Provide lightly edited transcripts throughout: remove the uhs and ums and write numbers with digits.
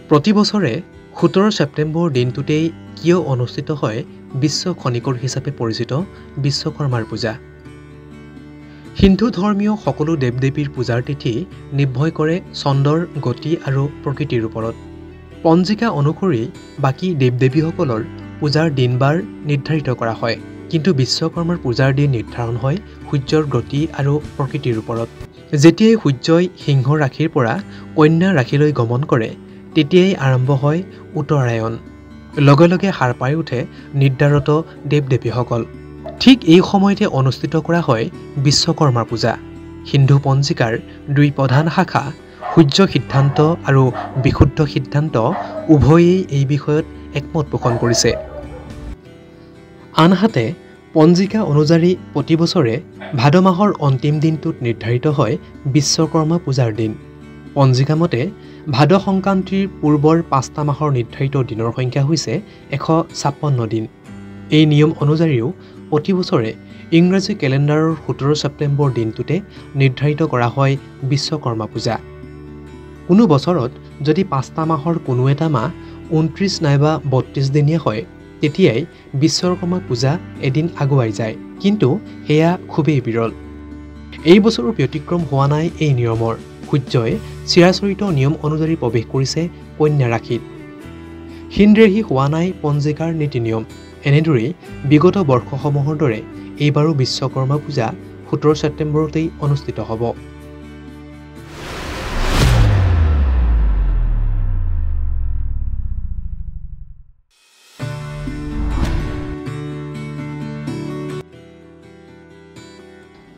প্ৰতি বছৰে 17 ছেপ্টেম্বৰ দিনটোতেই কিয় অনুষ্ঠিত হয় বিশ্ব খনিকৰ হিচাপে পৰিচিত বিশ্বকৰ্মাৰ পূজা। হিন্দু ধৰ্মীয় সকলো দেৱ-দেৱীৰ পূজাৰ তিথি নিৰ্ভৰ কৰে চন্দ্ৰৰ গতি আৰু প্ৰকৃতিৰ ওপৰত। পঞ্জিকা অনুসৰি বাকী দেৱ-দেৱীসকলৰ পূজাৰ দিন-বাৰ নিৰ্ধাৰিত কৰা হয়, কিন্তু বিশ্বকৰ্মাৰ পূজাৰ দিন নিৰ্ধাৰণ হয় সূৰ্যৰ গতি আৰু প্ৰকৃতিৰ ওপৰত। যেতিয়াই সূৰ্যই সিংহ ৰাশিৰ পৰা কন্যা ৰাশিলৈ গমন কৰে, তেতিয়াই আৰম্ভ হয় উত্তৰায়ণ। লগে লগে সাৰ পাই উঠে নিদ্ৰাৰত দেৱ-দেৱীসকল। ঠিক এই সময়তে অনুষ্ঠিত কৰা হয় বিশ্বকৰ্মাৰ পূজা। হিন্দু পঞ্জিকাৰ দুই প্ৰধান শাখা সূৰ্য সিদ্ধান্ত আৰু বিশুদ্ধ সিদ্ধান্ত উভয়েই এই বিষয়ত একমত পোষণ কৰিছে। আনহাতে পঞ্জিকা অনুযায়ী প্ৰতি বছৰে ভাদ মাহৰ অন্তিম দিনটোত নিৰ্ধাৰিত হয় বিশ্বকৰ্মা পূজাৰ দিন। পঞ্জিকা মতে ভাদ সংক্ৰান্তিৰ পূৰ্বৰ 5টা মাহৰ নিৰ্ধাৰিত দিনৰ সংখ্যা হৈছে 156 দিন। এই নিয়ম অনুযায়ীও প্ৰতি বছৰে ইংৰাজী কেলেণ্ডাৰৰ 17 ছেপ্টেম্বৰ দিনটোতে নিৰ্ধাৰিত কৰা হয় বিশ্বকৰ্মা পূজা। কোনো বছৰত যদি 5টা মাহৰ কোনো এটা মাহ 29 নাইবা 32 দিনীয়া হয়, তেতিয়াই বিশ্বকৰ্মা পূজা এদিন আগুৱাই যায়, কিন্তু সেয়া খুবেই বিৰল। এই বছৰো ব্যতিক্ৰম হোৱা নাই এই নিয়মৰ। সূৰ্যই চিৰাচৰিত নিয়ম অনুযায়ী প্ৰৱেশ কৰিছে কন্যা ৰাশিত। হিন্দ্ৰেহী হোৱা নাই পঞ্জিকাৰ নীতি নিয়ম। এনেদৰেই বিগত বৰ্ষসমূহৰ দৰে এইবাৰো বিশ্বকৰ্মা পূজা 17 ছেপ্টেম্বৰতেই অনুষ্ঠিত হ'ব।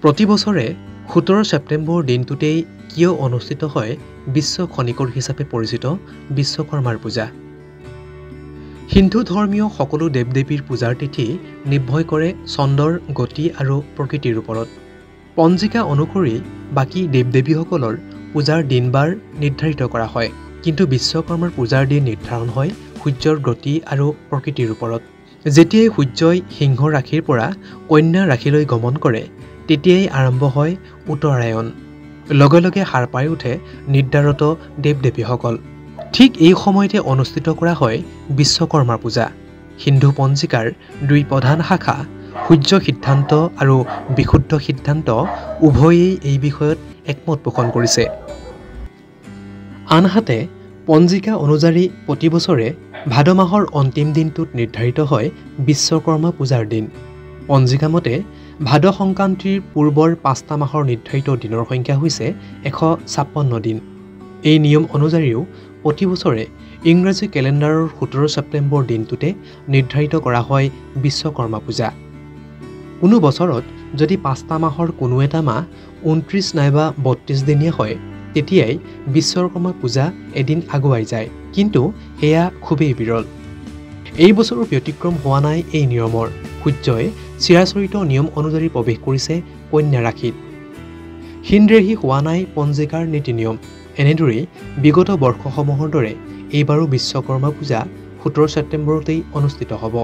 প্ৰতি বছৰে 17 ছেপ্টেম্বৰ দিনটোতেই কিয় অনুষ্ঠিত হয় বিশ্ব খনিকৰ হিচাপে পৰিচিত বিশ্বকৰ্মাৰ পূজা। হিন্দু ধৰ্মীয় সকলো দেৱ-দেৱীৰ পূজাৰ তিথি নিৰ্ভৰ কৰে চন্দ্ৰৰ গতি আৰু প্ৰকৃতিৰ ওপৰত। পঞ্জিকা অনুসৰি বাকী দেৱ-দেৱীসকলৰ পূজাৰ দিন-বাৰ নিৰ্ধাৰিত কৰা হয়, কিন্তু বিশ্বকৰ্মাৰ পূজাৰ দিন নিৰ্ধাৰণ হয় সূৰ্যৰ গতি আৰু প্ৰকৃতিৰ ওপৰত। যেতিয়াই সূৰ্যই সিংহ ৰাশিৰ পৰা কন্যা ৰাশিলৈ গমন কৰে, তেতিয়াই আৰম্ভ হয় উত্তৰায়ণ। লগে লগে সাৰ পাই উঠে নিদ্ৰাৰত দেৱ-দেৱীসকল। ঠিক এই সময়তে অনুষ্ঠিত কৰা হয় বিশ্বকৰ্মাৰ পূজা। হিন্দু পঞ্জিকাৰ দুই প্ৰধান শাখা সূৰ্য সিদ্ধান্ত আৰু বিশুদ্ধ সিদ্ধান্ত উভয়েই এই বিষয়ত একমত পোষণ কৰিছে। আনহাতে পঞ্জিকা অনুযায়ী প্ৰতি বছৰে ভাদ মাহৰ অন্তিম দিনটোত নিৰ্ধাৰিত হয় বিশ্বকৰ্মা পূজাৰ দিন। পঞ্জিকা মতে ভাদ সংক্ৰান্তিৰ পূৰ্বৰ 5টা মাহৰ নিৰ্ধাৰিত দিনৰ সংখ্যা হৈছে 156 দিন। এই নিয়ম অনুযায়ীও প্ৰতি বছৰে ইংৰাজী কেলেণ্ডাৰৰ 17 ছেপ্টেম্বৰ দিনটোতে নিৰ্ধাৰিত কৰা হয় বিশ্বকৰ্মা পূজা। কোনো বছৰত যদি 5টা মাহৰ কোনো এটা মাহ 29 নাইবা 32 দিনীয়া হয়, তেতিয়াই বিশ্বকৰ্মা পূজা এদিন আগুৱাই যায়, কিন্তু সেয়া খুবেই বিৰল। এই বছৰো ব্যতিক্ৰম হোৱা নাই এই নিয়মৰ। সূৰ্যই চিৰাচৰিত নিয়ম অনুযায়ী প্ৰৱেশ কৰিছে কন্যা ৰাশিত। হিন্দ্ৰেহী হোৱা নাই পঞ্জিকাৰ নীতি নিয়ম। এনেদৰেই বিগত বৰ্ষসমূহৰ দৰে এইবাৰো বিশ্বকৰ্মা পূজা 17 ছেপ্টেম্বৰতেই অনুষ্ঠিত হ'ব।